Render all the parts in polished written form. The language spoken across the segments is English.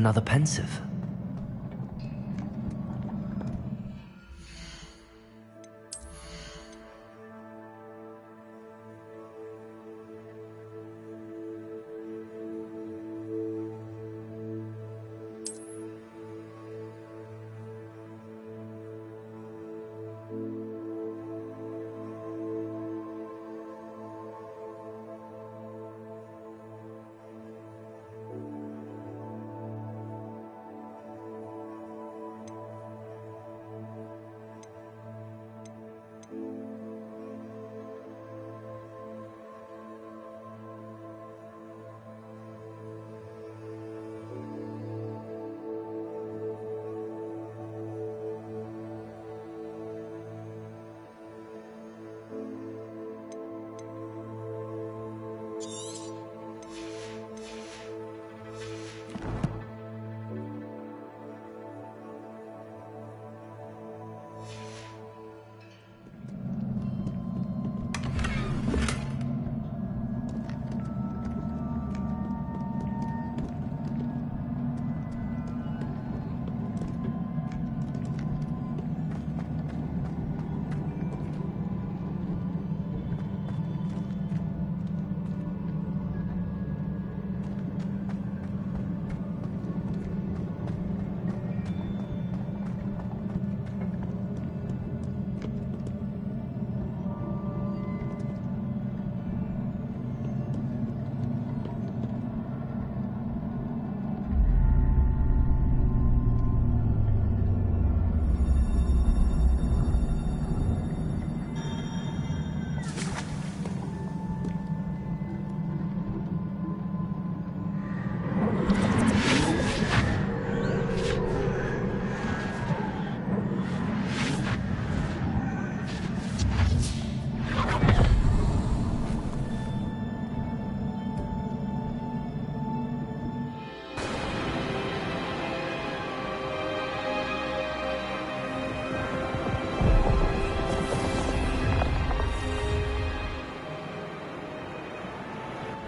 Another pensive.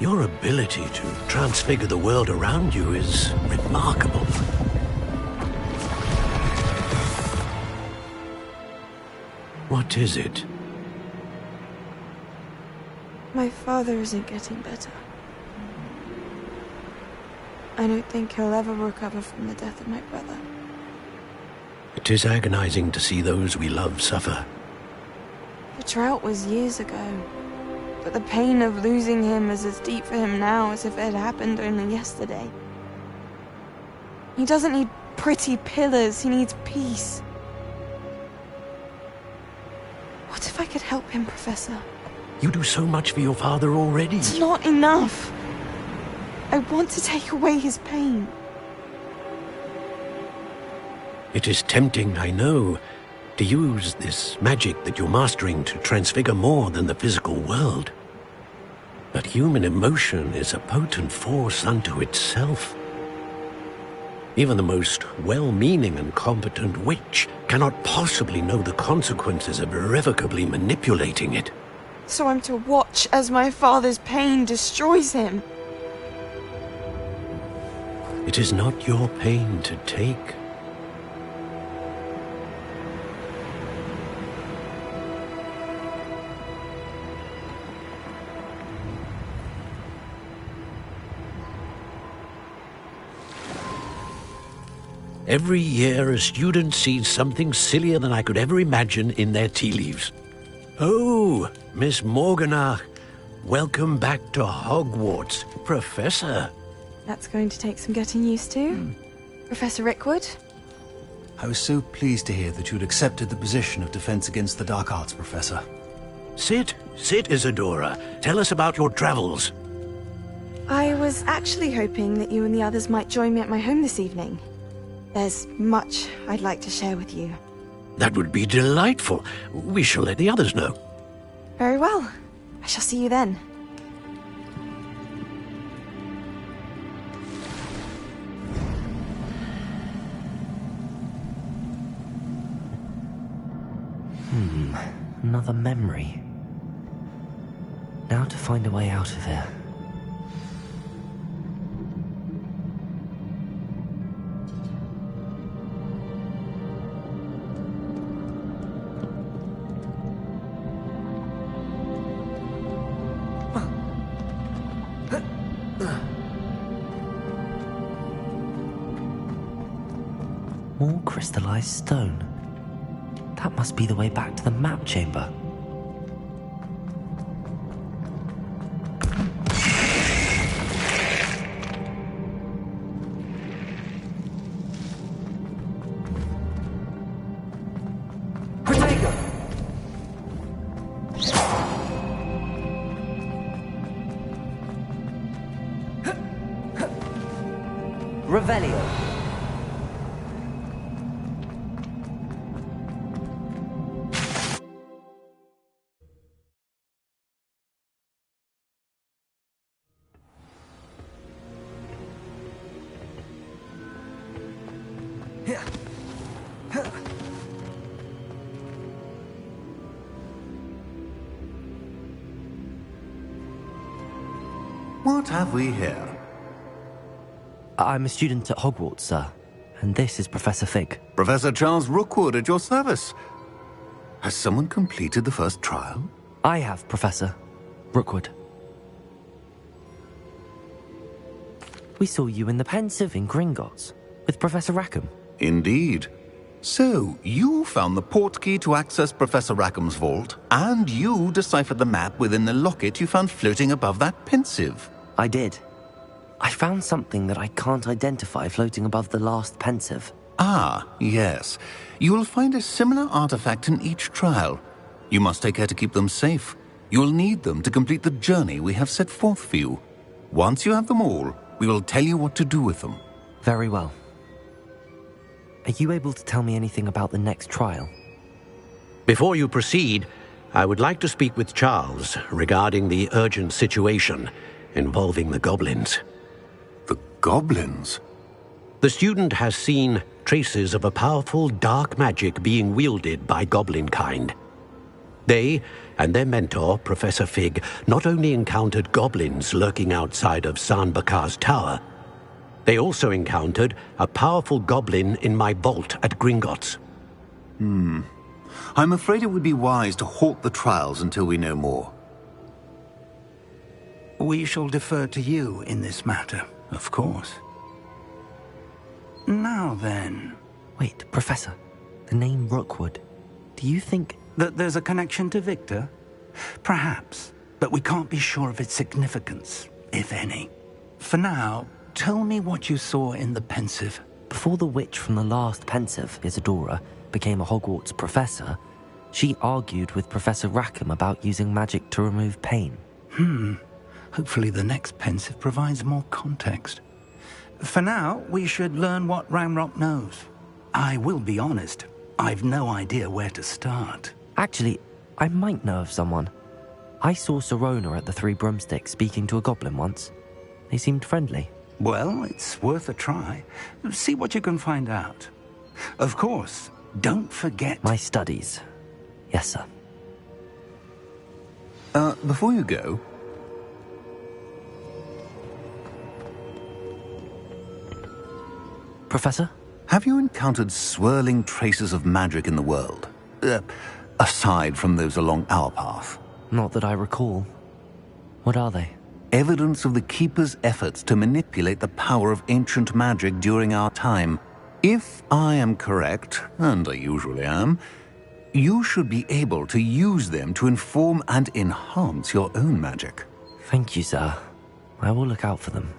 Your ability to transfigure the world around you is remarkable. What is it? My father isn't getting better. I don't think he'll ever recover from the death of my brother. It is agonizing to see those we love suffer. The drought was years ago, but the pain of losing him is as deep for him now as if it had happened only yesterday. He doesn't need pretty pillars, he needs peace. What if I could help him, Professor? You do so much for your father already. It's not enough. I want to take away his pain. It is tempting, I know, to use this magic that you're mastering to transfigure more than the physical world. But human emotion is a potent force unto itself. Even the most well-meaning and competent witch cannot possibly know the consequences of irrevocably manipulating it. So I'm to watch as my father's pain destroys him. It is not your pain to take. Every year, a student sees something sillier than I could ever imagine in their tea leaves. Oh, Miss Morganach, welcome back to Hogwarts, Professor. That's going to take some getting used to. Professor Rickwood? I was so pleased to hear that you'd accepted the position of Defense Against the Dark Arts, Professor. Sit, Isadora. Tell us about your travels. I was actually hoping that you and the others might join me at my home this evening. There's much I'd like to share with you. That would be delightful. We shall let the others know. Very well. I shall see you then. Another memory. Now to find a way out of here. More crystallized stone. That must be the way back to the map chamber. Revelio. What have we here? I'm a student at Hogwarts, sir. And this is Professor Fig. Professor Charles Rookwood at your service. Has someone completed the first trial? I have, Professor Rookwood. We saw you in the Pensive in Gringotts with Professor Rackham. Indeed. So, you found the portkey to access Professor Rackham's vault, and you deciphered the map within the locket you found floating above that Pensive. I did. I found something that I can't identify floating above the last Pensive. Ah, yes. You will find a similar artifact in each trial. You must take care to keep them safe. You will need them to complete the journey we have set forth for you. Once you have them all, we will tell you what to do with them. Very well. Are you able to tell me anything about the next trial? Before you proceed, I would like to speak with Charles regarding the urgent situation involving the goblins. The goblins? The student has seen traces of a powerful dark magic being wielded by goblin kind. They and their mentor, Professor Fig, not only encountered goblins lurking outside of Sanbakar's tower, they also encountered a powerful goblin in my vault at Gringotts. I'm afraid it would be wise to halt the trials until we know more. We shall defer to you in this matter, of course. Now then... Wait, Professor. The name Rookwood. Do you think... that there's a connection to Victor? Perhaps, but we can't be sure of its significance, if any. For now, tell me what you saw in the Pensive. Before the witch from the last Pensive, Isadora, became a Hogwarts professor, she argued with Professor Rackham about using magic to remove pain. Hopefully the next Pensive provides more context. For now, we should learn what Ranrock knows. I will be honest, I've no idea where to start. Actually, I might know of someone. I saw Sirona at the Three Broomsticks speaking to a goblin once. They seemed friendly. Well, it's worth a try. See what you can find out. Of course, don't forget... My studies. Yes, sir. Before you go... Professor? Have you encountered swirling traces of magic in the world? Aside from those along our path? Not that I recall. What are they? Evidence of the Keeper's efforts to manipulate the power of ancient magic during our time. If I am correct, and I usually am, you should be able to use them to inform and enhance your own magic. Thank you, sir. I will look out for them.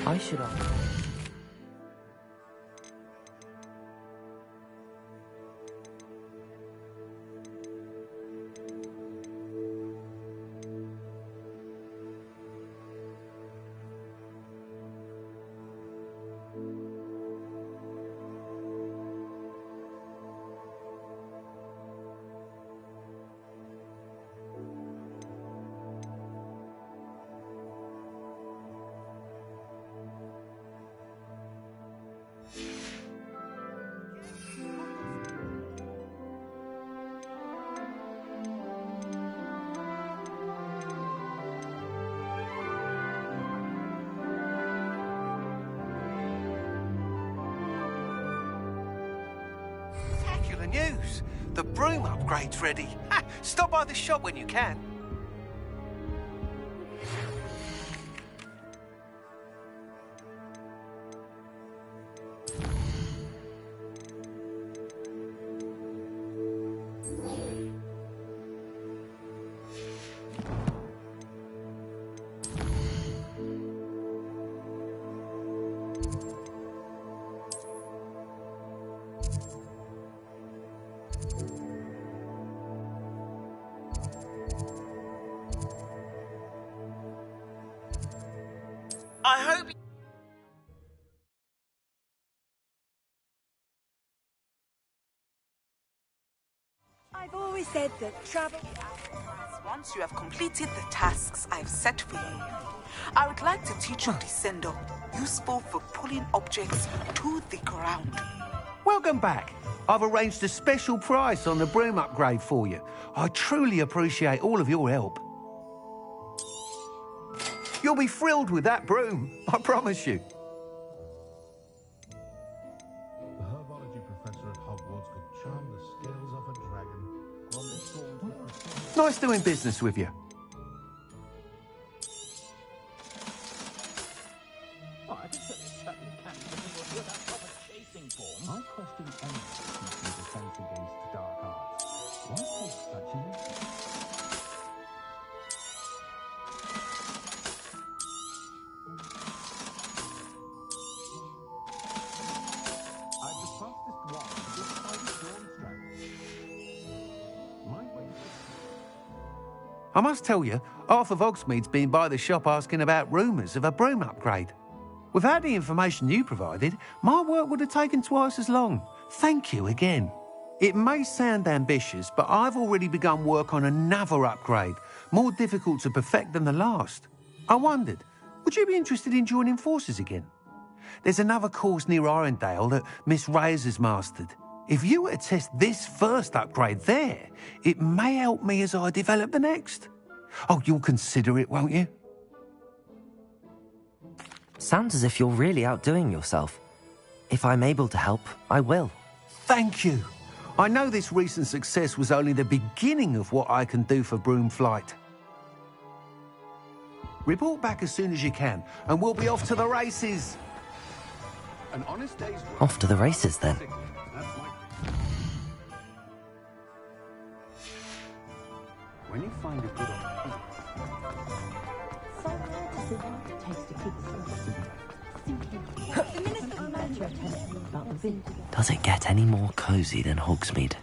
I should have... popular news. The broom upgrade's ready. Ha! Stop by the shop when you can. I hope... I've always said that travel... Once you have completed the tasks I've set for you, I would like to teach you Descendo, useful for pulling objects to the ground. Welcome back. I've arranged a special price on the broom upgrade for you. I truly appreciate all of your help. You'll be thrilled with that broom, I promise you. The herbology professor at Hogwarts could charm the scales off a dragon while this thorns with the... Nice doing business with you. Oh, I think that it certainly can, but without proper chasing form. I question any teaching defense against dark arts. Why take such an interest? I must tell you, half of Hogsmeade's been by the shop asking about rumours of a broom upgrade. Without the information you provided, my work would have taken twice as long. Thank you again. It may sound ambitious, but I've already begun work on another upgrade, more difficult to perfect than the last. I wondered, would you be interested in joining forces again? There's another course near Arendelle that Miss Reyes has mastered. If you were to test this first upgrade there, it may help me as I develop the next. Oh, you'll consider it, won't you? Sounds as if you're really outdoing yourself. If I'm able to help, I will. Thank you. I know this recent success was only the beginning of what I can do for broom flight. Report back as soon as you can, and we'll be off to the races. An honest day's work. Off to the races, then. When you find a good Does it get any more cozy than Hogsmeade?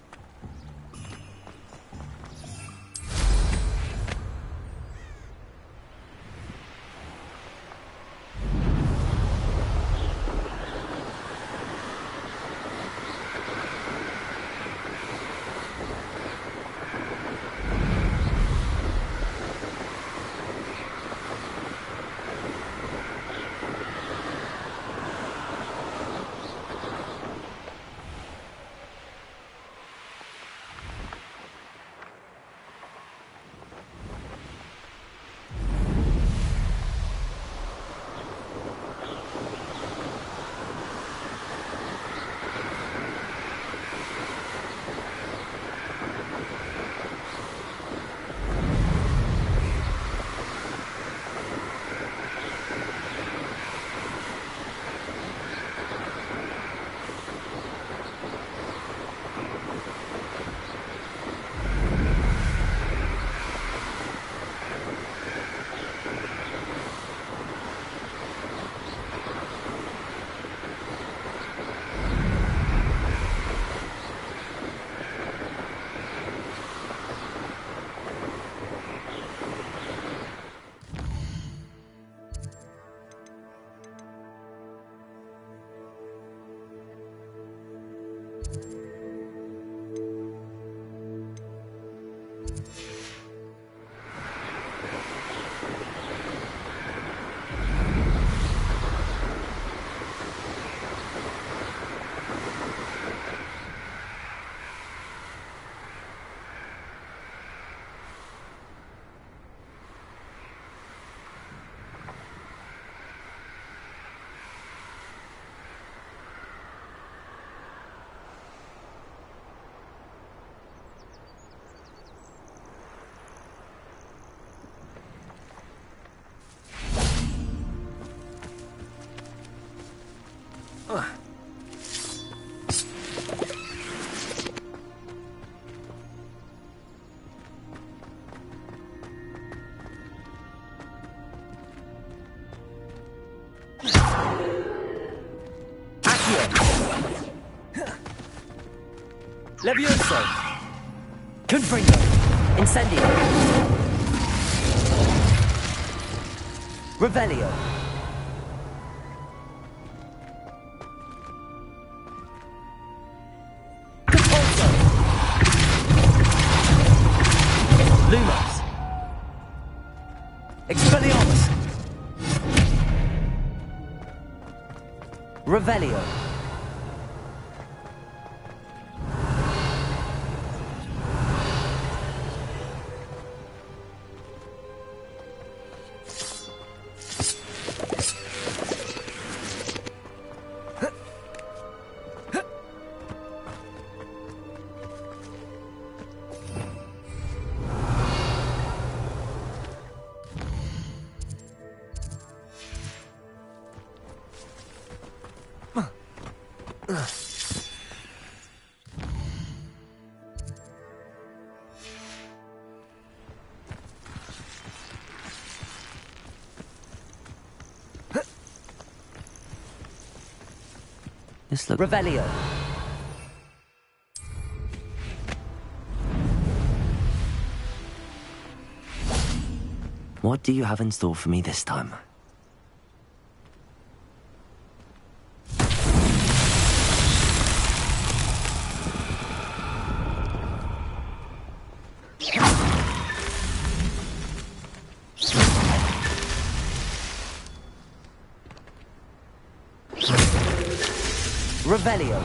Levioso! Confringo! Incendio! Revelio! Compulso! Lumos! Expelliarmus! Revelio! This looks... Revelio. What do you have in store for me this time? Revelio.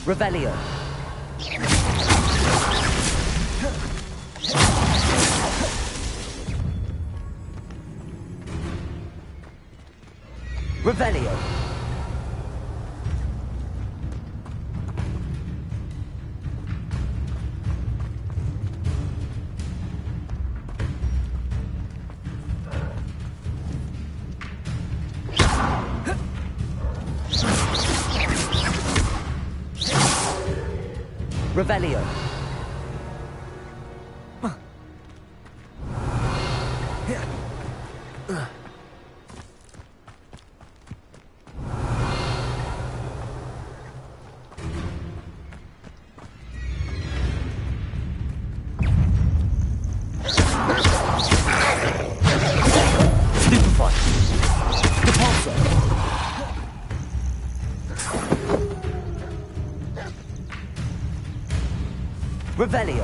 Revelio. Revelio. Revelio. Stupefy. Repulsor. Revelio.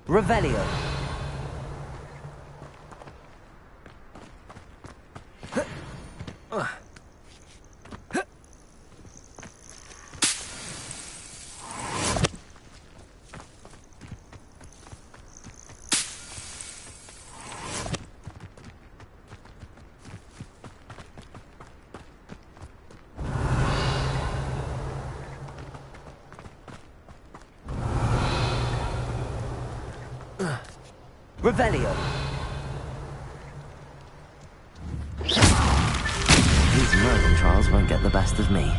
Revelio. Revelio. These Merlin trials won't get the best of me.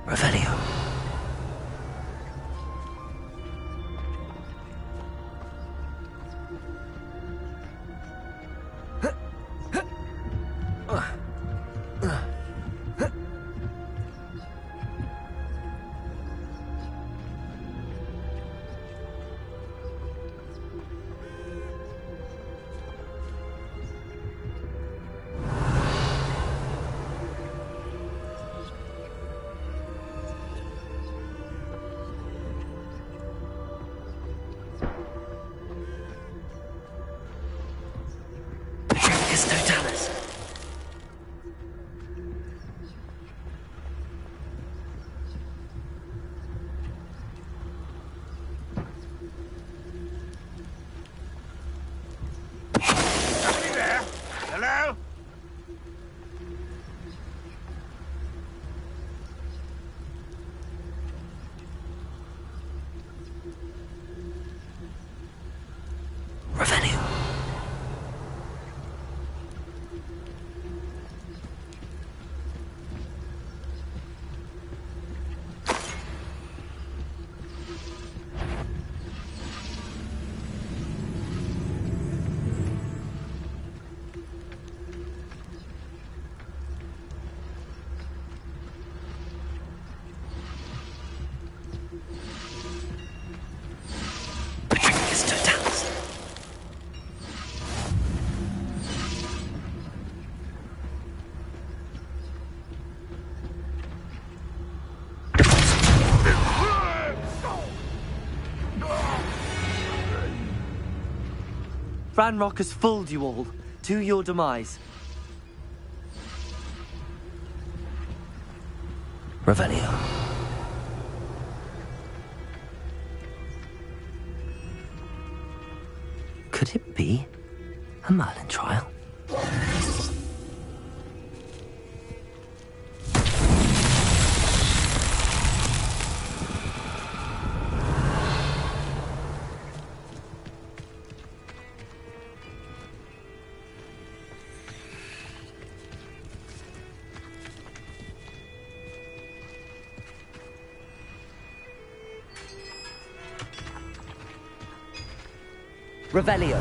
Revelio. Totalis. Somebody there? Hello? Revelio. Totalis. Ranrock has fooled you all, to your demise. Revelio. Could it be a Merlin trial? Revelio.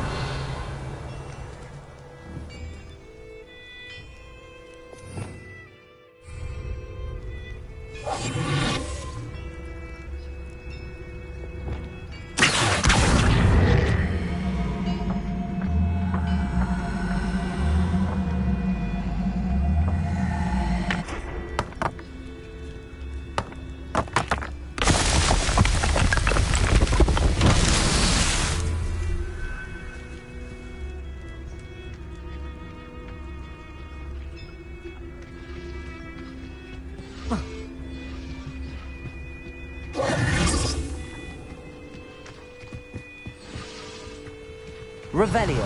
Revelio.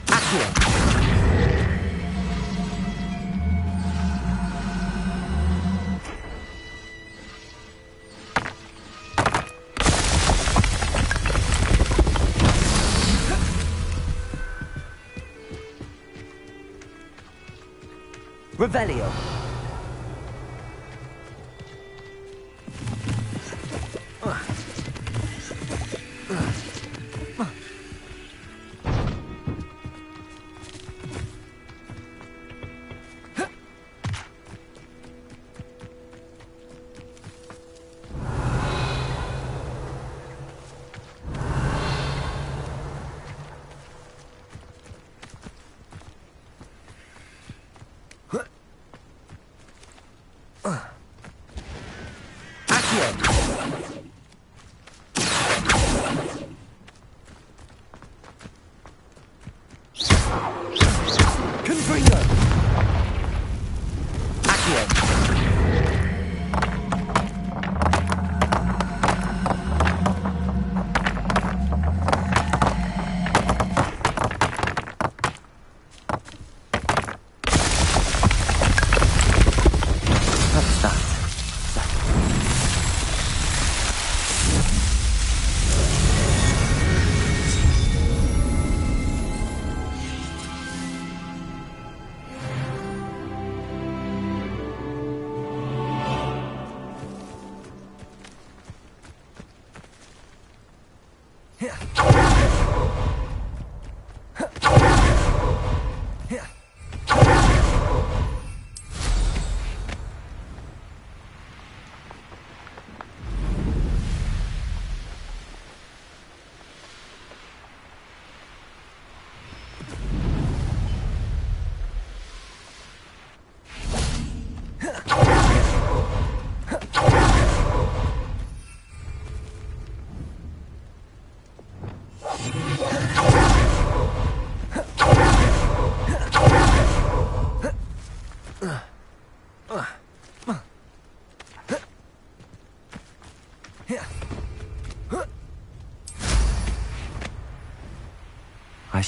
Accio. Revelio.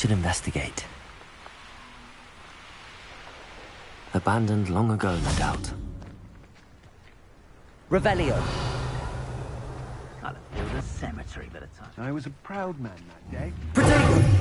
should investigate. Abandoned long ago, no doubt. Revelio. I'd have filled a cemetery by the time. I was a proud man that day. Protego!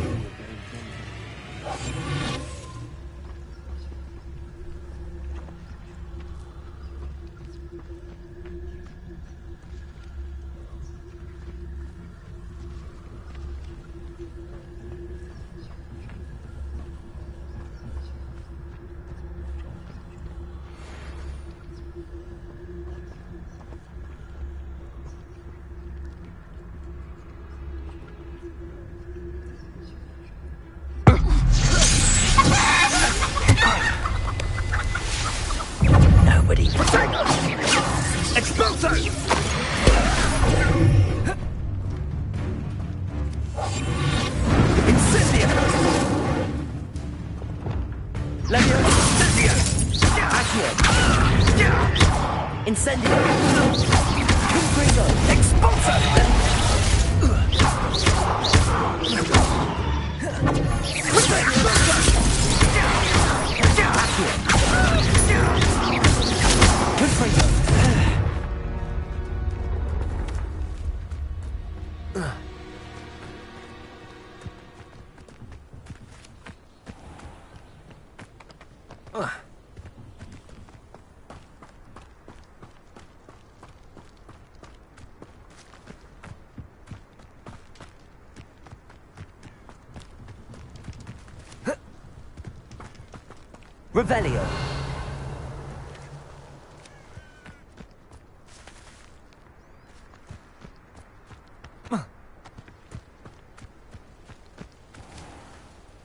Revelio.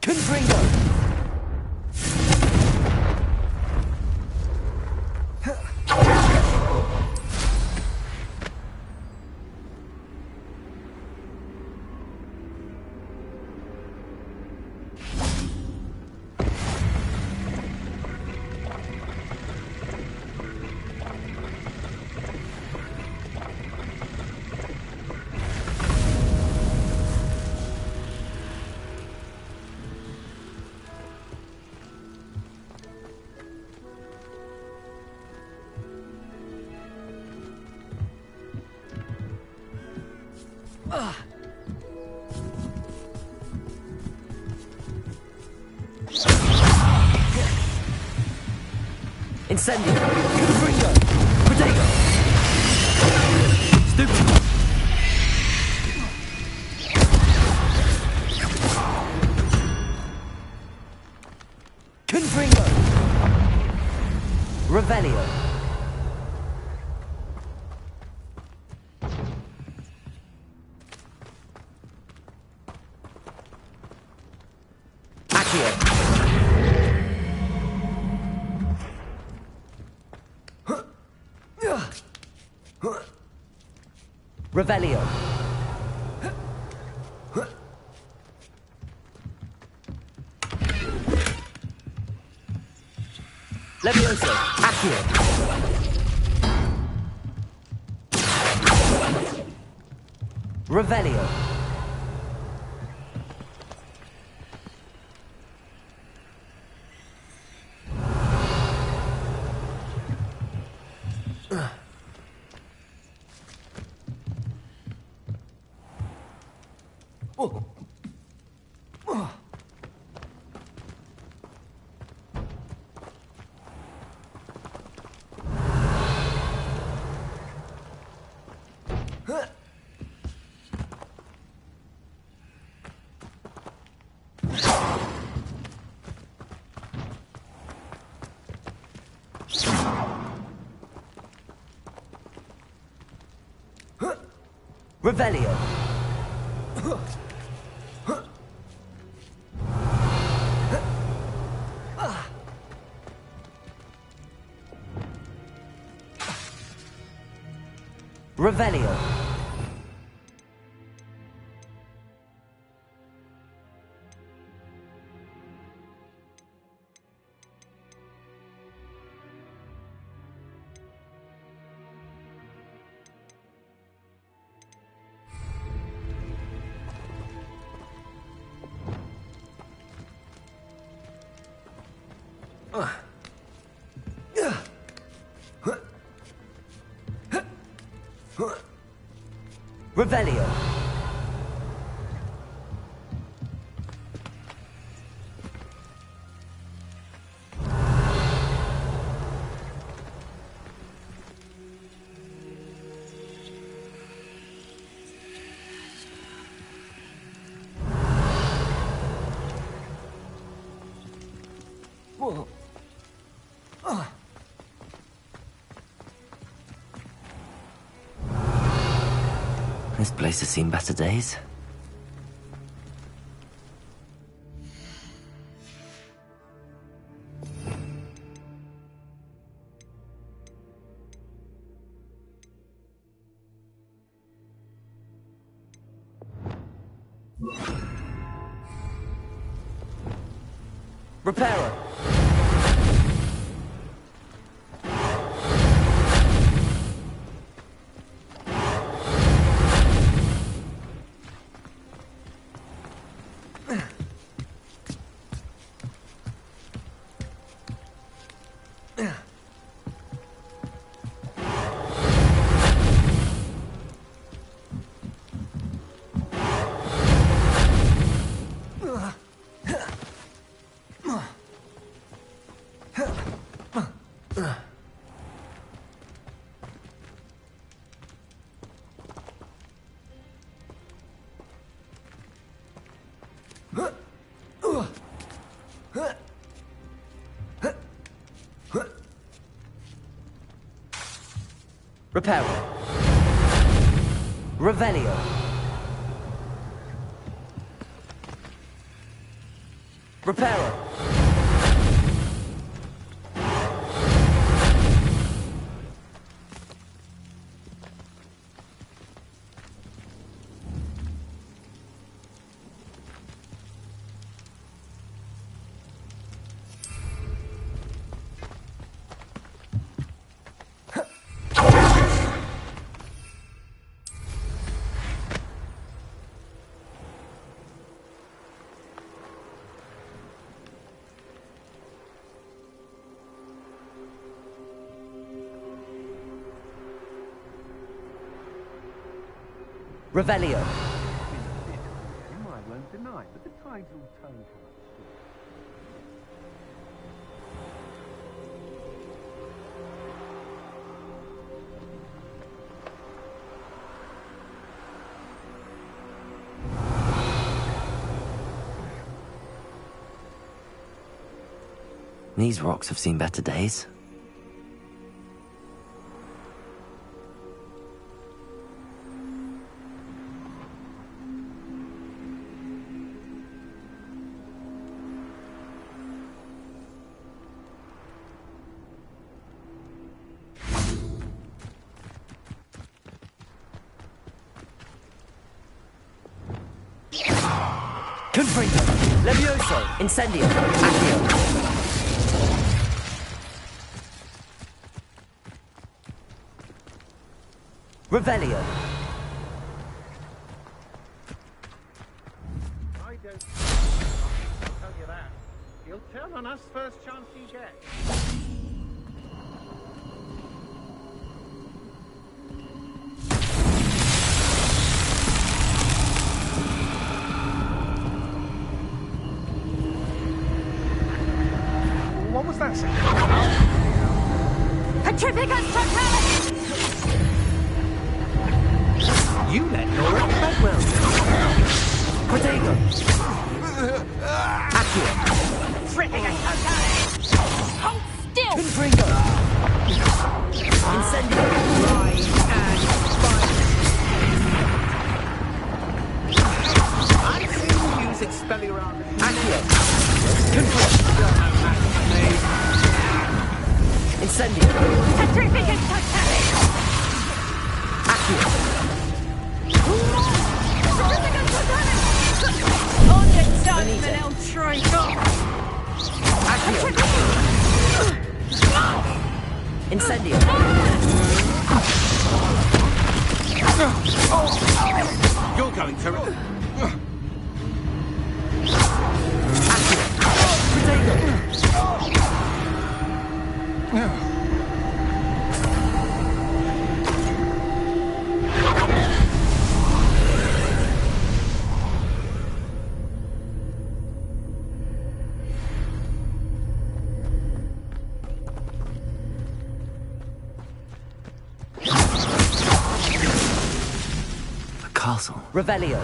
Confringo. Incendio! Confringo! Protego! Stupid! Confringo! Revelio! Accio! Revelio. Levioso. Accio. Revelio. Revelio. Revelio. Revelio. This place has seen better days. Repairer. Repairer. Revelio. Repairer. Revelio. You might learn tonight, but the tides will turn to us. These rocks have seen better days. Confringo. Levioso. Incendio. Accio. Revelio. I don't tell you that. You'll turn on us first chance you get. What was that sound? Petrificus totalis! You let Nora Bedwell. Protego. Accio. Petrificus totalis! Hold still! Confringo. Incendio. Rise and fight. I've seen you use Expelliarmus. Accio. Confringo. Incendio. Petrificus totalis! Accio. Petrificus totalis! On the judgment, El Traitor! Accio. Incendio. You're going to... Accio. Protego. Castle. Revelio.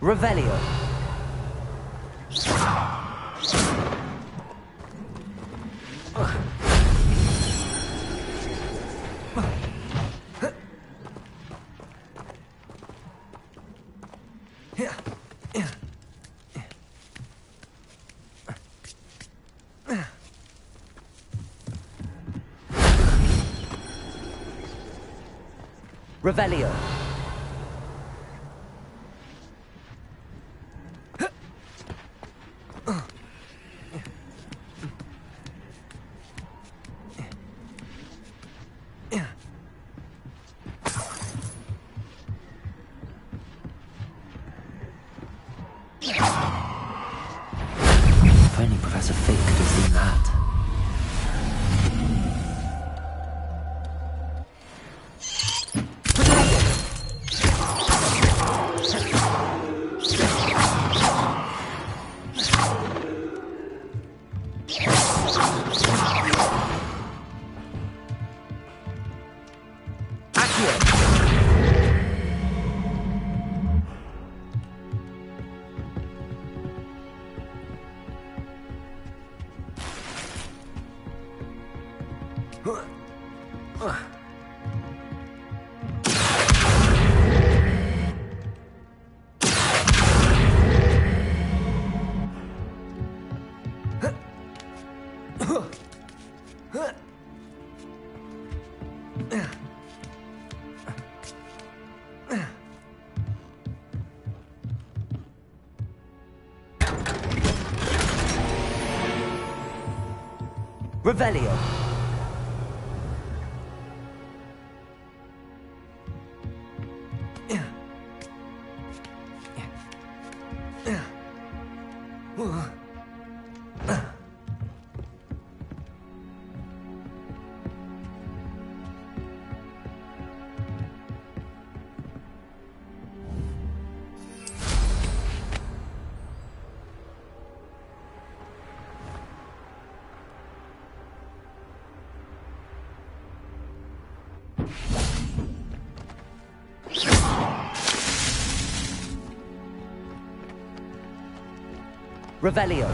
Revelio. Revelio. If only Professor Fig could have seen that. Revelio. Revelio.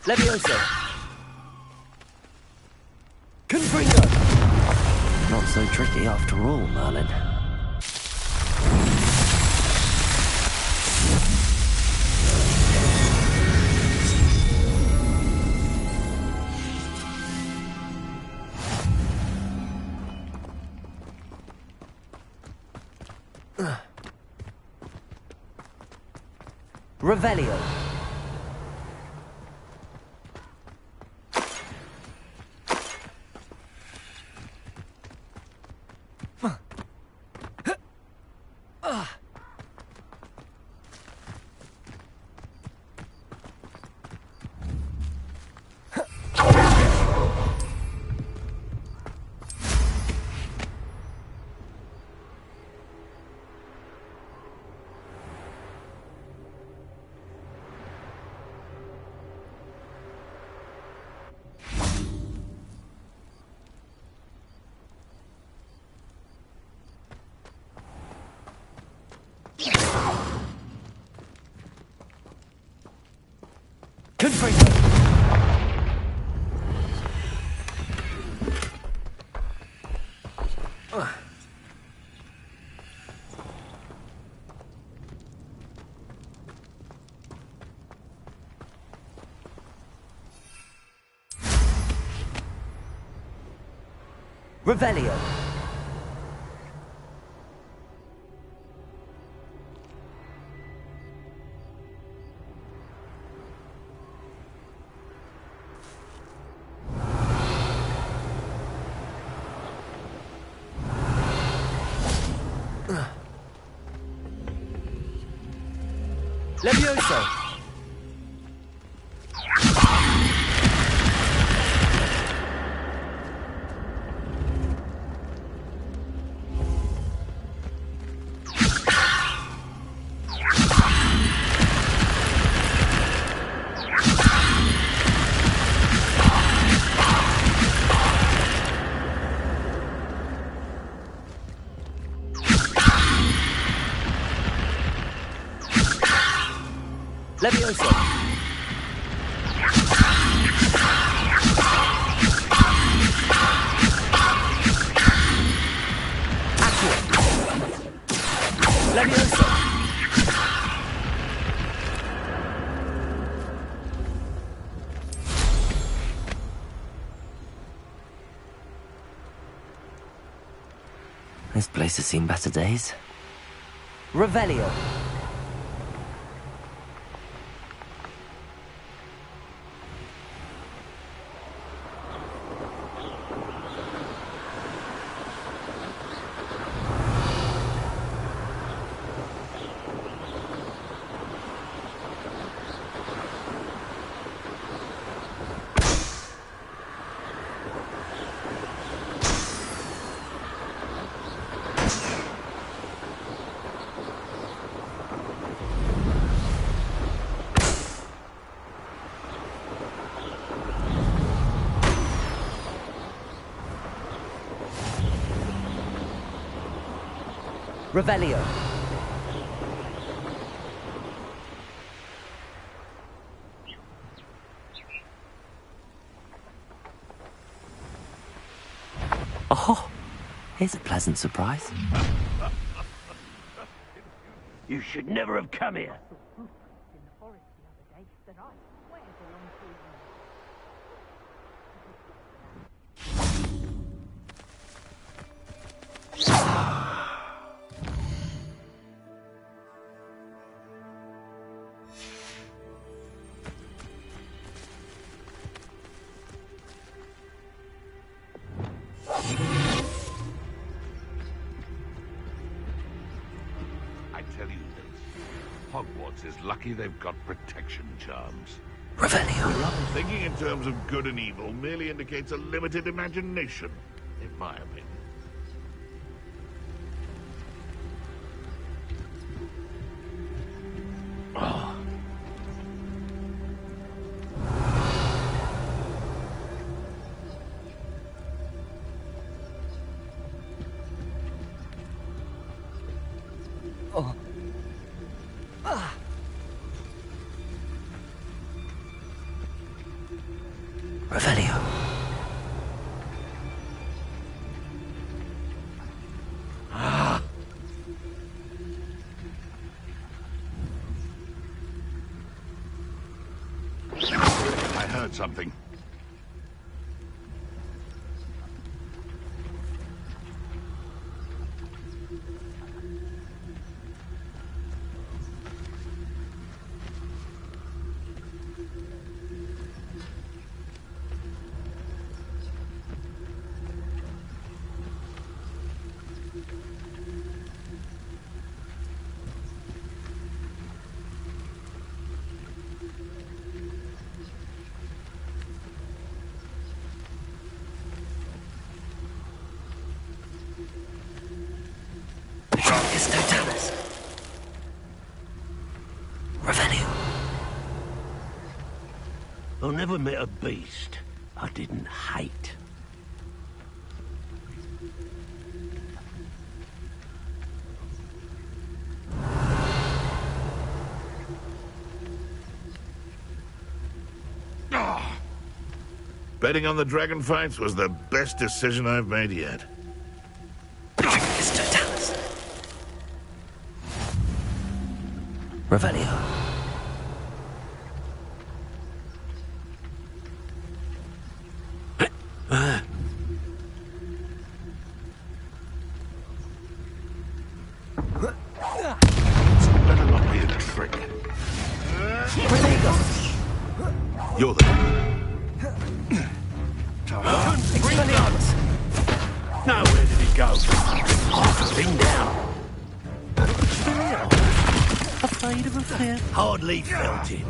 Levioso. Confringo. Not so tricky after all, Merlin. Revelio. Revelio. Levioso. Levioso. Accio. Levioso. This place has seen better days. Revelio. Revelio. Oh, here's a pleasant surprise. You should never have come here. I tell you this, Hogwarts is lucky they've got protection charms. Revelio. Thinking in terms of good and evil merely indicates a limited imagination, in my opinion. Oh. Oh. Ah. Revelio. Ah. I heard something. Revelio. I never met a beast I didn't hate. Betting on the dragon fights was the best decision I've made yet. Revelio. Better not be a trick. You're the... Expelliarmus! Now where did he go? Thing down. Afraid of a fear? Hardly felt it.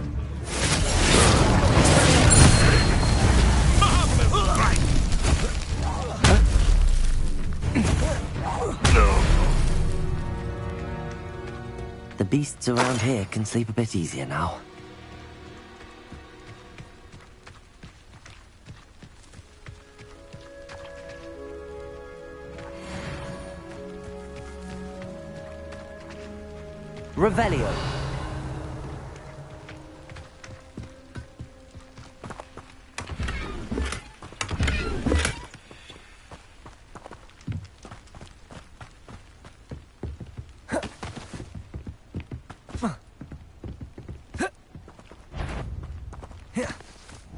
The beasts around here can sleep a bit easier now. Revelio.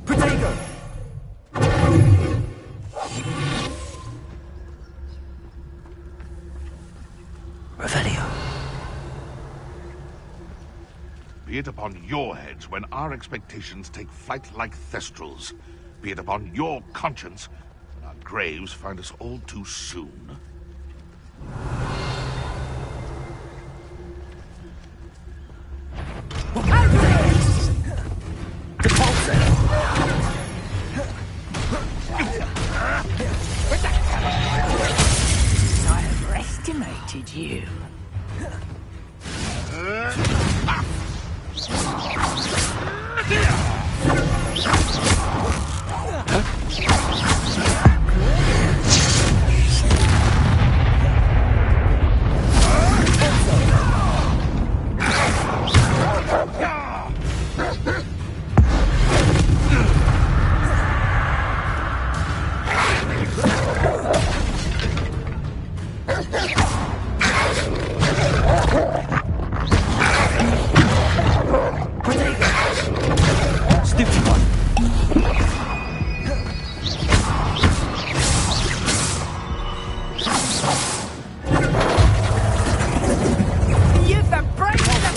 Protego! Revelio. Be it upon your heads when our expectations take flight like thestrals. Be it upon your conscience when our graves find us all too soon. I overestimated you. You've been breaking the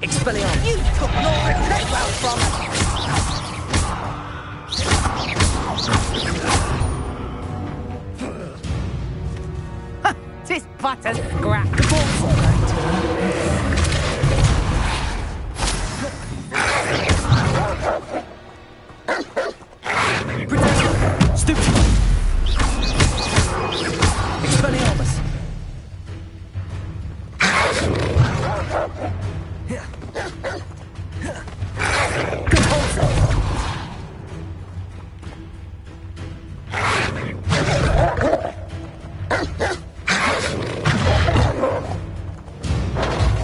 Expelliarmus. You took Lord Treadwell from us. This butter scrap. Stupid. Expelliarmus.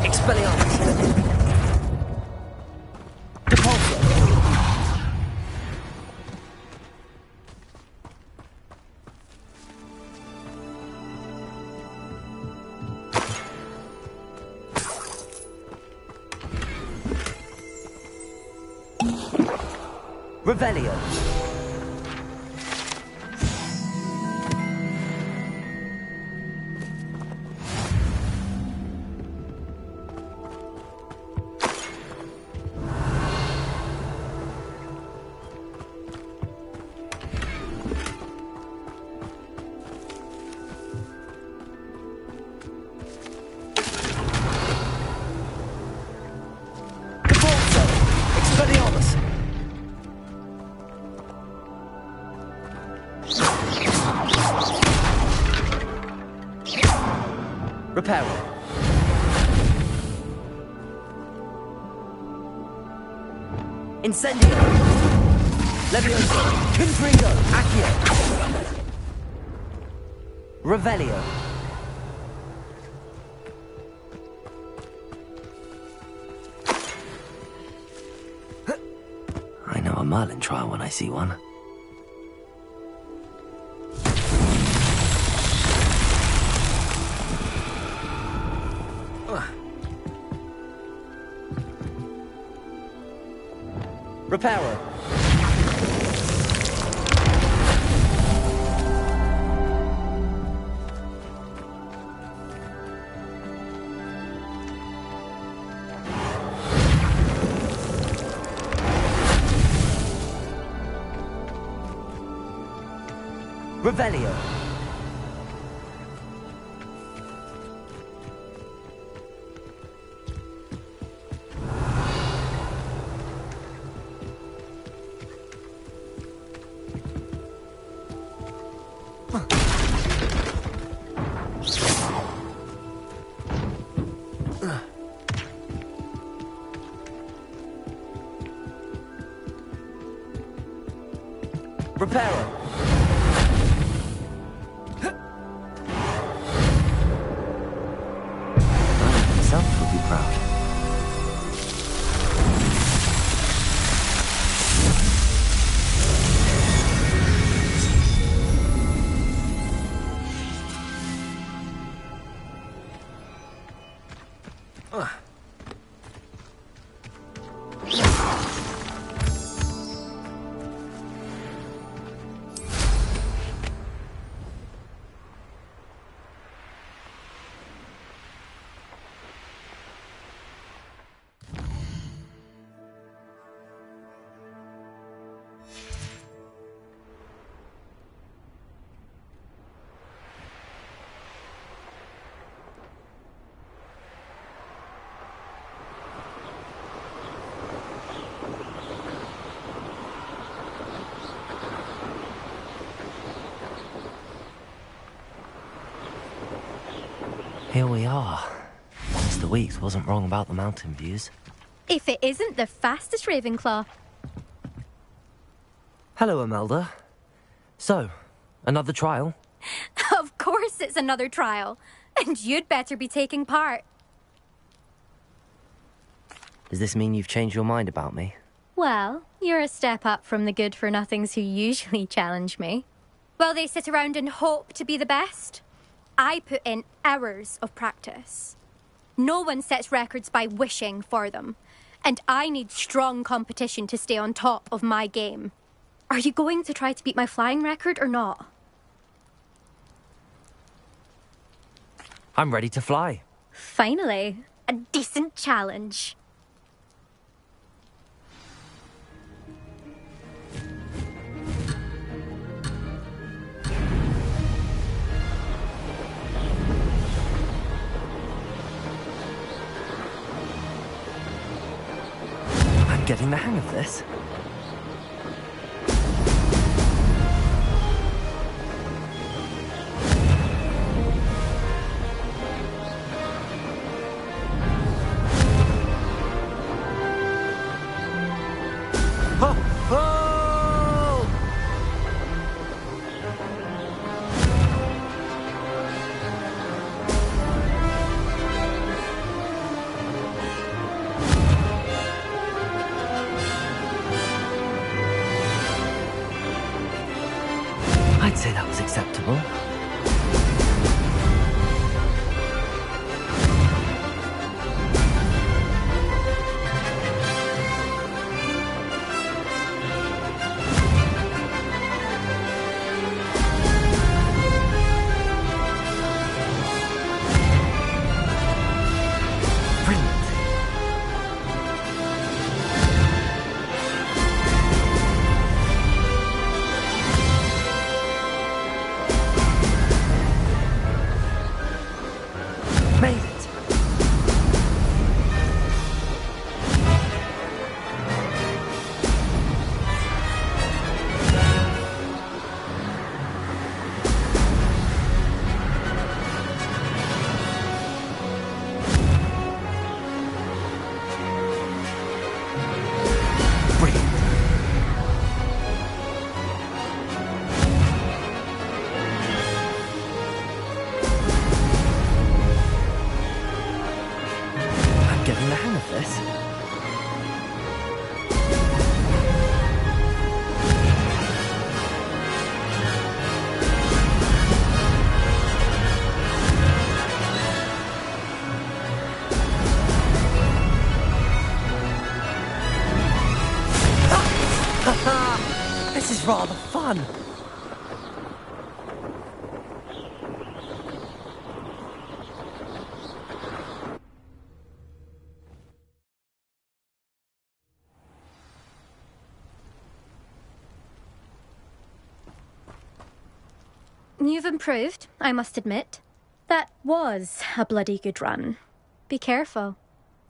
Expelliarmus. Depulso. Revelio. Depulso. Expelliarmus. Reparo. Incendio. Levioso. Confringo. Accio. Revelio. I know a Merlin trial when I see one. Reparo. Revelio. Reparo. Himself will be proud. Here we are. Mr. Weeks wasn't wrong about the mountain views. If it isn't the fastest Ravenclaw. Hello, Imelda. So, another trial? Of course it's another trial. And you'd better be taking part. Does this mean you've changed your mind about me? Well, you're a step up from the good-for-nothings who usually challenge me. While they sit around and hope to be the best, I put in hours of practice. No one sets records by wishing for them. And I need strong competition to stay on top of my game. Are you going to try to beat my flying record or not? I'm ready to fly. Finally, a decent challenge. I'm getting the hang of this. I'd say that was acceptable. rather fun. You've improved, I must admit. That was a bloody good run. Be careful.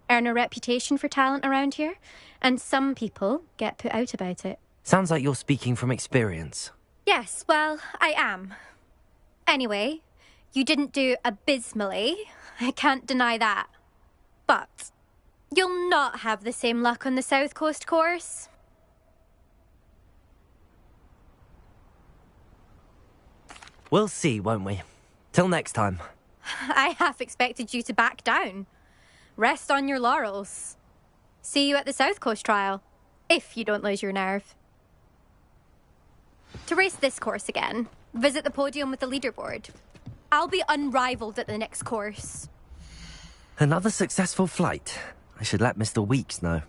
Earn a reputation for talent around here, and some people get put out about it. Sounds like you're speaking from experience. Yes, well, I am. Anyway, you didn't do abysmally. I can't deny that. But you'll not have the same luck on the South Coast course. We'll see, won't we? Till next time. I half expected you to back down. Rest on your laurels. See you at the South Coast trial, if you don't lose your nerve. To race this course again, visit the podium with the leaderboard. I'll be unrivaled at the next course. Another successful flight. I should let Mr. Weeks know.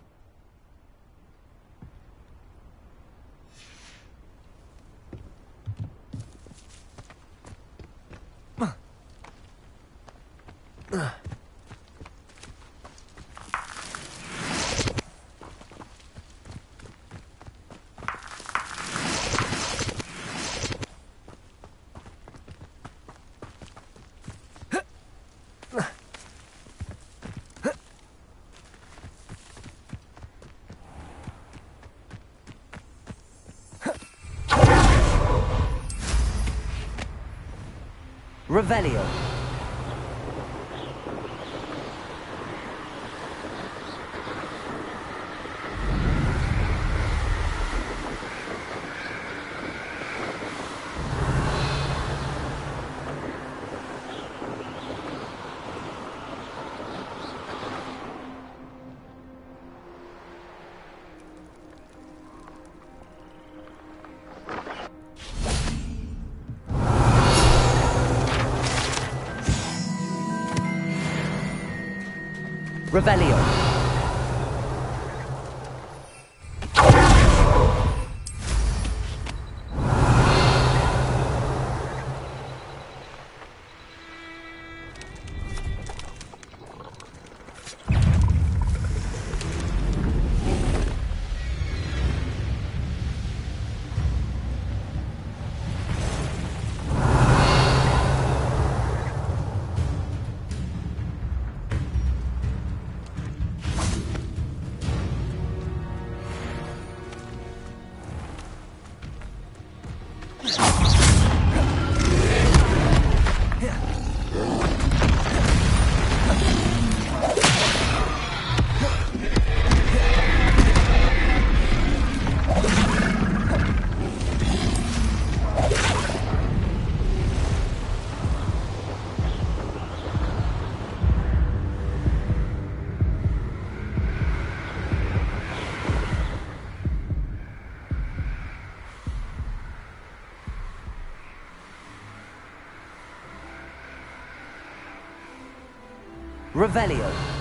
Revelio. Revelio. Revelio.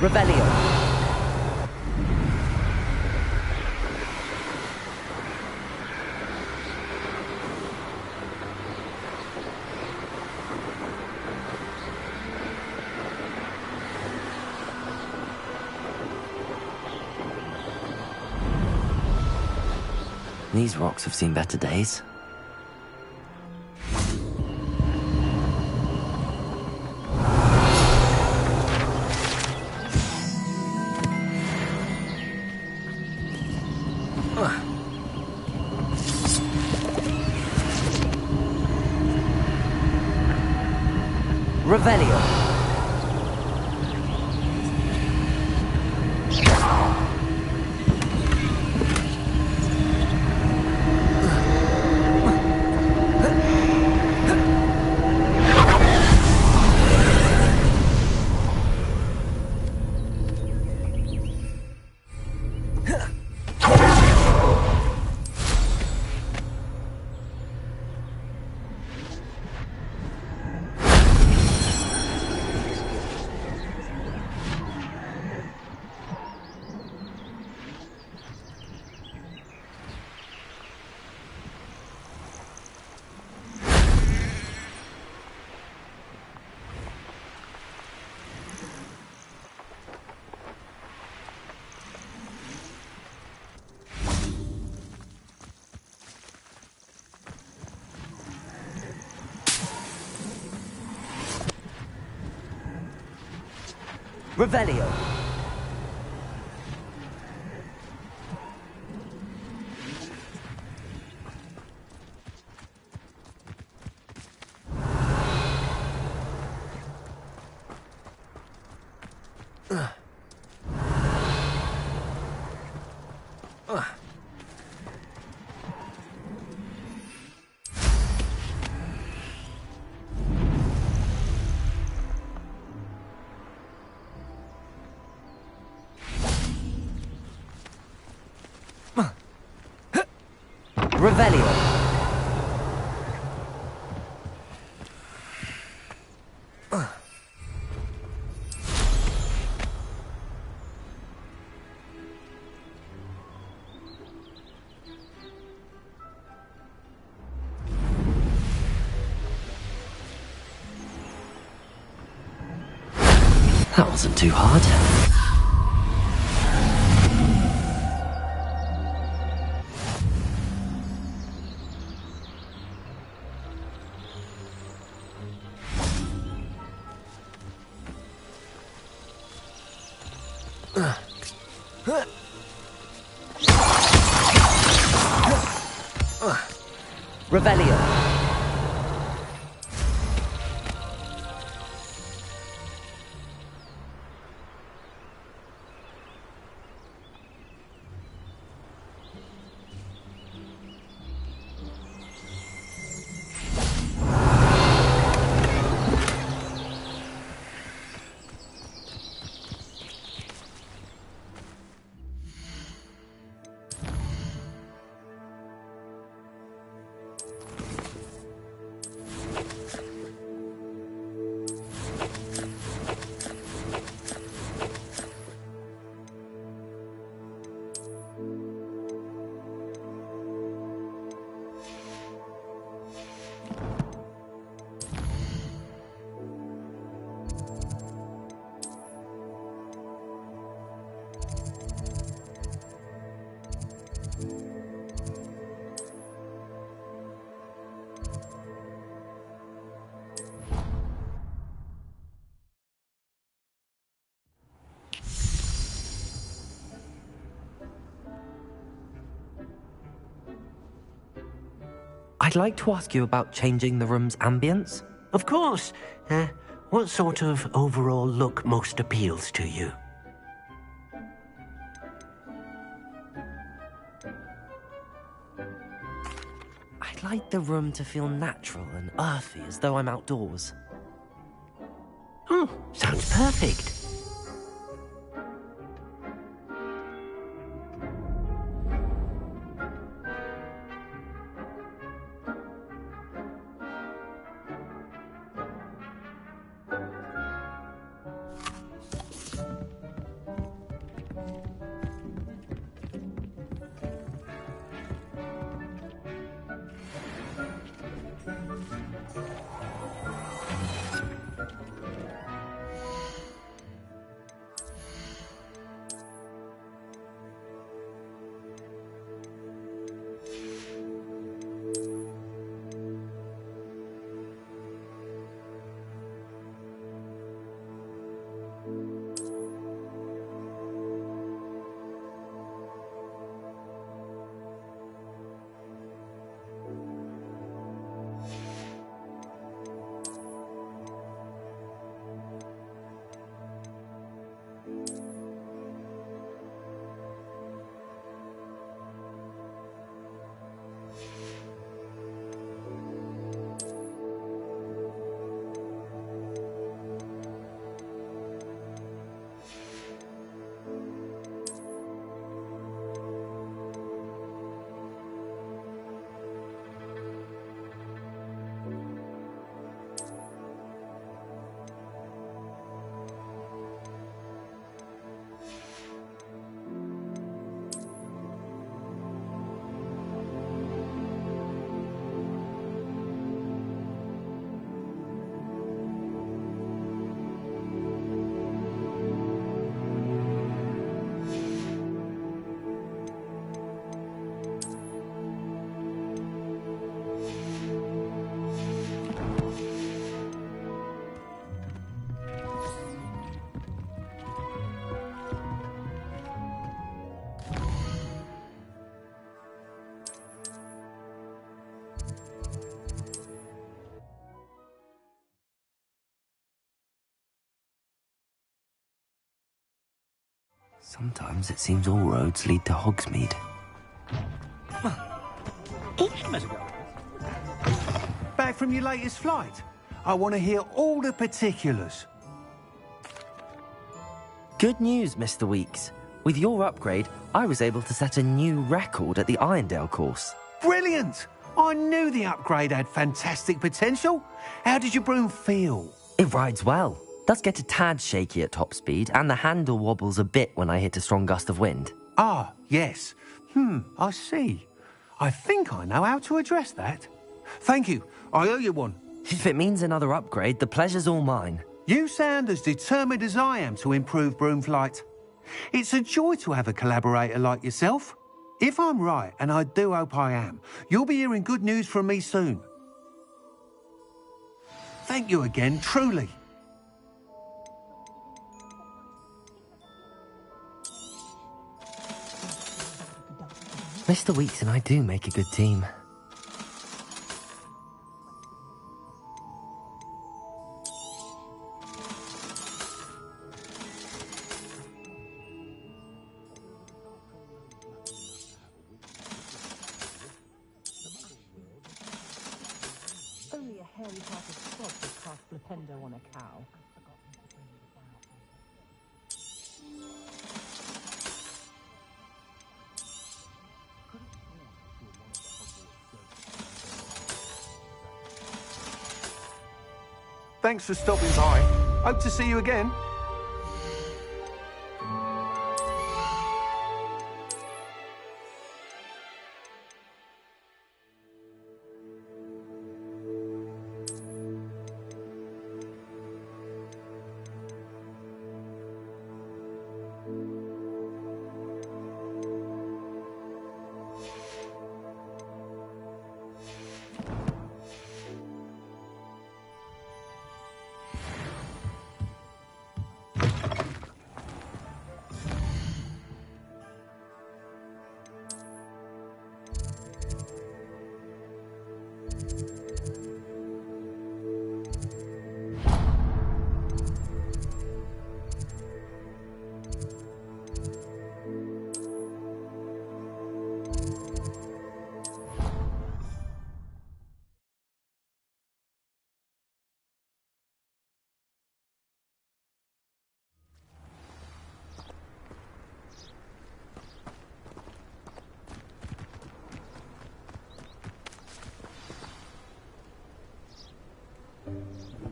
Revelio. These rocks have seen better days. Revelio. Revelio. Revelio. That wasn't too hard. Revelio. I'd like to ask you about changing the room's ambience. Of course. What sort of overall look most appeals to you? I'd like the room to feel natural and earthy, as though I'm outdoors. Oh, sounds perfect. Sometimes it seems all roads lead to Hogsmeade. Back from your latest flight? I want to hear all the particulars. Good news, Mr. Weeks. With your upgrade, I was able to set a new record at the Irondale course. Brilliant! I knew the upgrade had fantastic potential. How did your broom feel? It rides well. Does get a tad shaky at top speed, and the handle wobbles a bit when I hit a strong gust of wind. Ah, yes. I see. I think I know how to address that. Thank you. I owe you one. If it means another upgrade, the pleasure's all mine. You sound as determined as I am to improve broom flight. It's a joy to have a collaborator like yourself. If I'm right, and I do hope I am, you'll be hearing good news from me soon. Thank you again, truly. Mr. Weeks and I do make a good team. Only a hairy-hearted frog could cast Flipendo on a cow. Thanks for stopping by. Hope to see you again.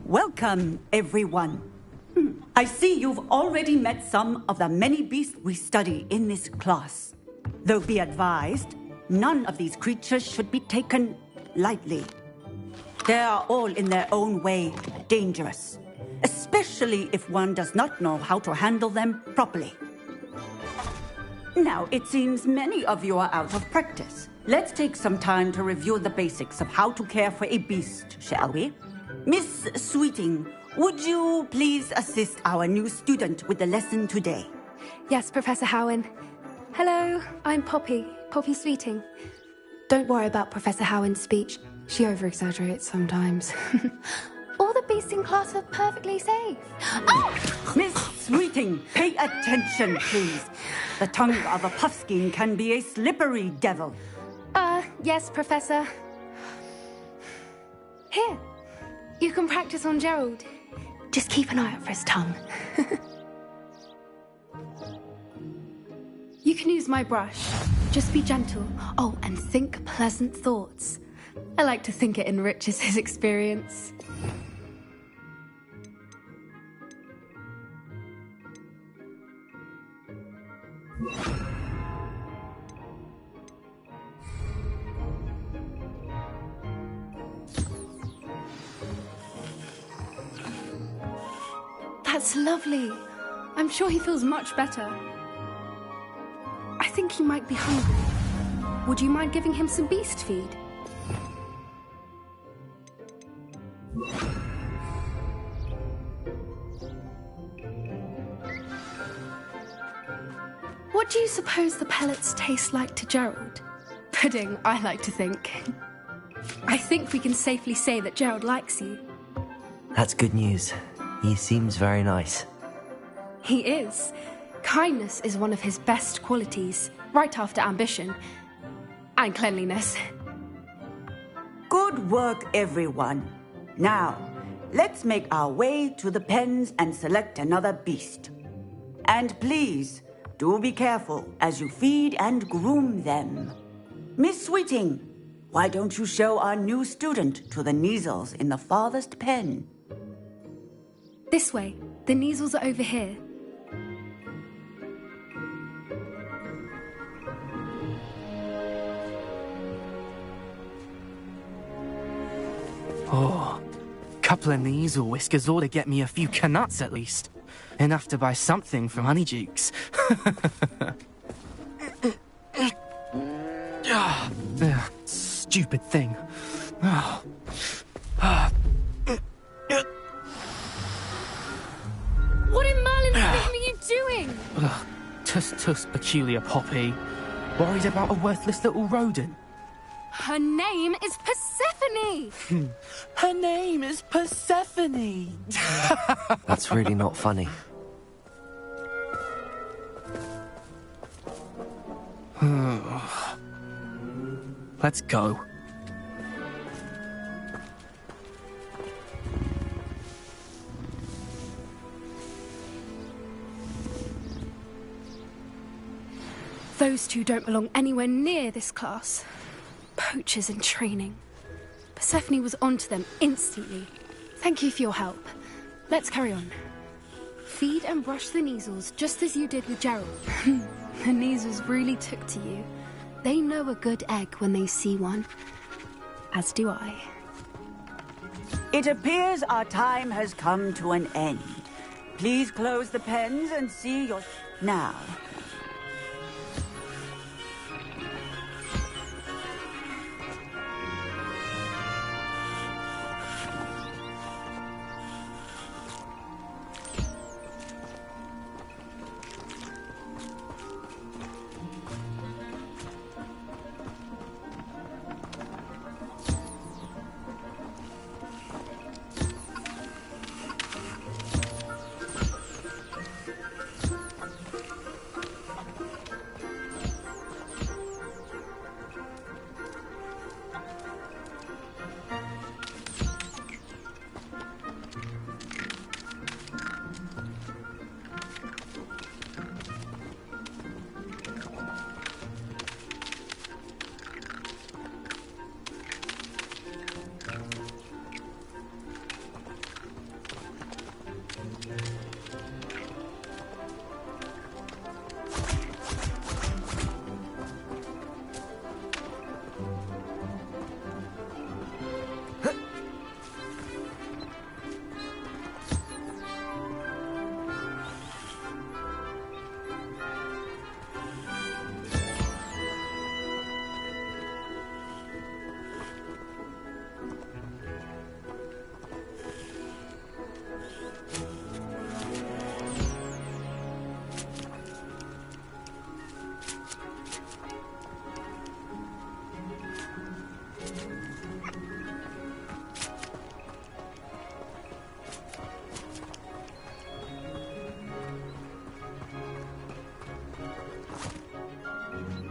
Welcome, everyone. I see you've already met some of the many beasts we study in this class. Though be advised, none of these creatures should be taken lightly. They are all in their own way dangerous, especially if one does not know how to handle them properly. Now, it seems many of you are out of practice. Let's take some time to review the basics of how to care for a beast, shall we? Miss Sweeting, would you please assist our new student with the lesson today? Yes, Professor Howen. Hello, I'm Poppy Sweeting. Don't worry about Professor Howen's speech. She over-exaggerates sometimes. All the beasts in class are perfectly safe. Oh! Miss Sweeting, pay attention, please. The tongue of a puffskein can be a slippery devil. Yes, Professor. Here. You can practice on Gerald. Just keep an eye out for his tongue. You can use my brush. Just be gentle. Oh, and think pleasant thoughts. I like to think it enriches his experience. That's lovely. I'm sure he feels much better. I think he might be hungry. Would you mind giving him some beast feed? What do you suppose the pellets taste like to Gerald? Pudding, I like to think. I think we can safely say that Gerald likes you. That's good news. He seems very nice. He is. Kindness is one of his best qualities, right after ambition. And cleanliness. Good work, everyone. Now, let's make our way to the pens and select another beast. And please, do be careful as you feed and groom them. Miss Sweeting, why don't you show our new student to the Kneazles in the farthest pen? This way. The Kneazles are over here. Oh, couple of Kneazle whiskers ought to get me a few canuts at least. Enough to buy something from Honeydukes. Stupid thing. What in Merlin's name are you doing? Tuss, peculiar Poppy. Worried about a worthless little rodent. Her name is Persephone! Her name is Persephone! That's really not funny. Let's go. Those two don't belong anywhere near this class. Poachers in training. Persephone was onto them instantly. Thank you for your help. Let's carry on. Feed and brush the Kneazles just as you did with Gerald. The Kneazles really took to you. They know a good egg when they see one. As do I. It appears our time has come to an end. Please close the pens and see your... Now...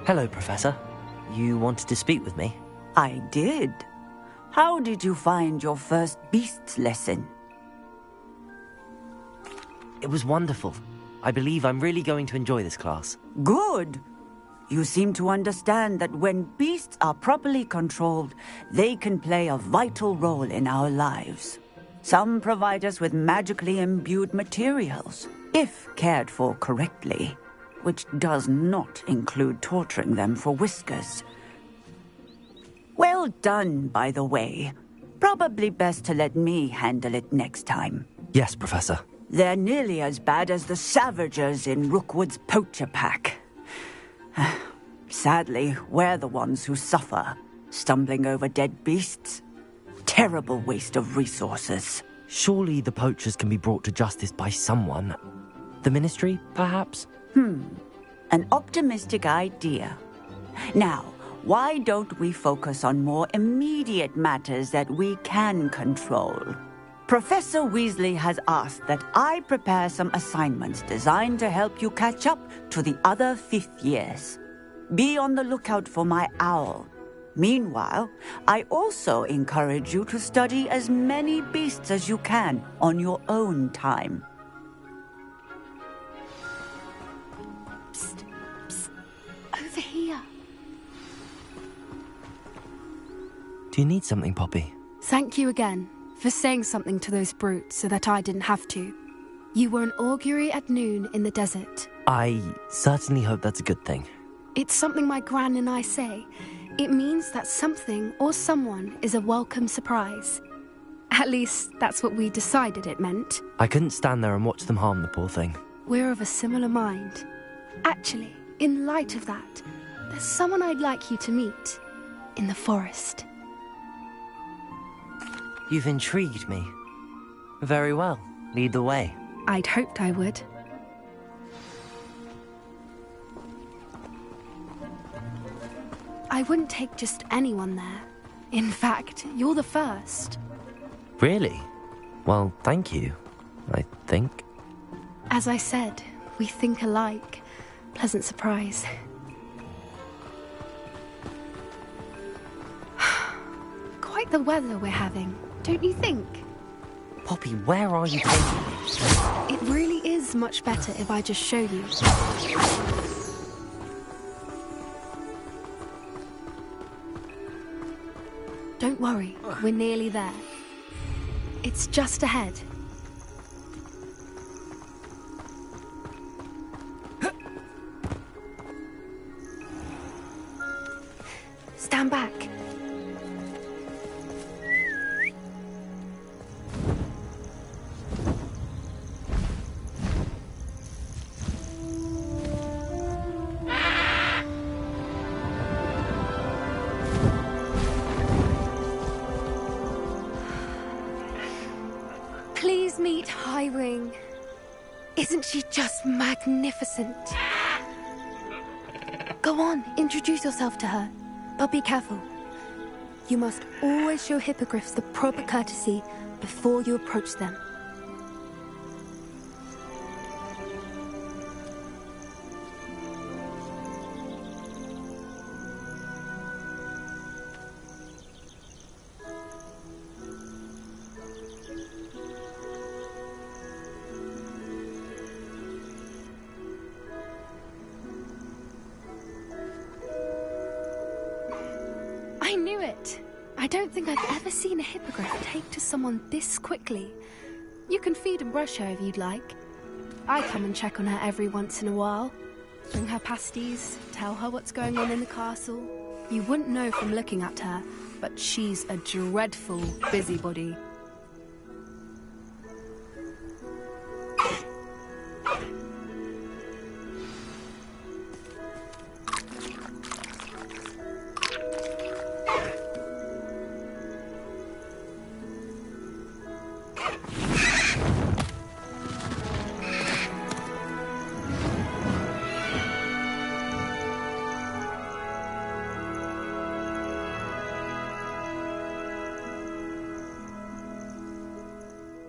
Hello, Professor. You wanted to speak with me? I did. How did you find your first beasts lesson? It was wonderful. I believe I'm really going to enjoy this class. Good. You seem to understand that when beasts are properly controlled, they can play a vital role in our lives. Some provide us with magically imbued materials, if cared for correctly, which does not include torturing them for whiskers. Well done, by the way. Probably best to let me handle it next time. Yes, Professor. They're nearly as bad as the Savagers in Rookwood's poacher pack. Sadly, we're the ones who suffer, stumbling over dead beasts. Terrible waste of resources. Surely the poachers can be brought to justice by someone. The Ministry, perhaps? An optimistic idea. Now, why don't we focus on more immediate matters that we can control? Professor Weasley has asked that I prepare some assignments designed to help you catch up to the other fifth years. Be on the lookout for my owl. Meanwhile, I also encourage you to study as many beasts as you can on your own time. Psst, psst. Over here. Do you need something, Poppy? Thank you again for saying something to those brutes so that I didn't have to. You were an augury at noon in the desert. I certainly hope that's a good thing. It's something my gran and I say. It means that something or someone is a welcome surprise. At least, that's what we decided it meant. I couldn't stand there and watch them harm the poor thing. We're of a similar mind. Actually, in light of that, there's someone I'd like you to meet. In the forest. You've intrigued me. Very well. Lead the way. I'd hoped I would. I wouldn't take just anyone there. In fact, you're the first. Really? Well, thank you, I think. As I said, we think alike. Pleasant surprise. Quite the weather we're having, don't you think? Poppy, where are you taking me? It really is much better if I just show you. Don't worry, we're nearly there. It's just ahead. Stand back. Please meet Highwing. Isn't she just magnificent? Go on, introduce yourself to her. But be careful. You must always show hippogriffs the proper courtesy before you approach them. I knew it. I don't think I've ever seen a hippogriff take to someone this quickly. You can feed and brush her if you'd like. I come and check on her every once in a while. Bring her pasties, tell her what's going on in the castle. You wouldn't know from looking at her, but she's a dreadful busybody.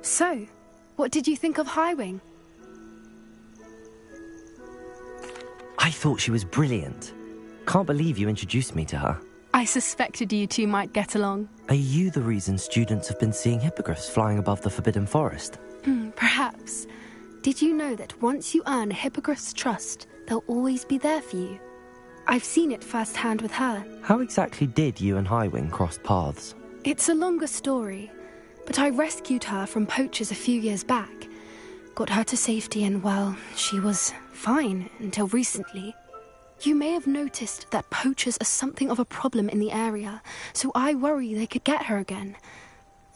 So, what did you think of Highwing? I thought she was brilliant. Can't believe you introduced me to her. I suspected you two might get along. Are you the reason students have been seeing hippogriffs flying above the Forbidden Forest? Perhaps. Did you know that once you earn a hippogriff's trust, they'll always be there for you? I've seen it firsthand with her. How exactly did you and Highwing cross paths? It's a longer story, but I rescued her from poachers a few years back. Got her to safety and, well, she was fine until recently. You may have noticed that poachers are something of a problem in the area, so I worry they could get her again.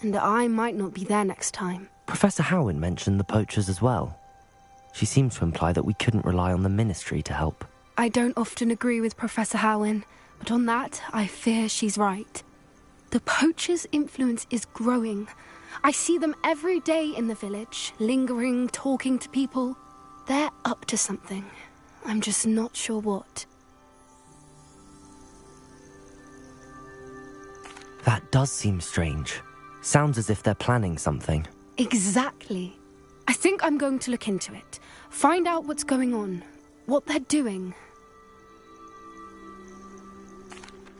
And I might not be there next time. Professor Howin mentioned the poachers as well. She seemed to imply that we couldn't rely on the Ministry to help. I don't often agree with Professor Howin, but on that, I fear she's right. The poachers' influence is growing. I see them every day in the village, lingering, talking to people. They're up to something. I'm just not sure what. That does seem strange. Sounds as if they're planning something. Exactly. I think I'm going to look into it. Find out what's going on. What they're doing.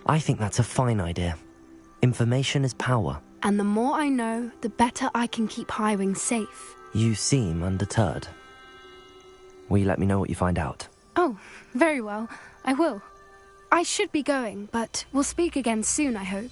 I think that's a fine idea. Information is power. And the more I know, the better I can keep Highwing safe. You seem undeterred. Will you let me know what you find out? Oh, very well. I will. I should be going, but we'll speak again soon, I hope.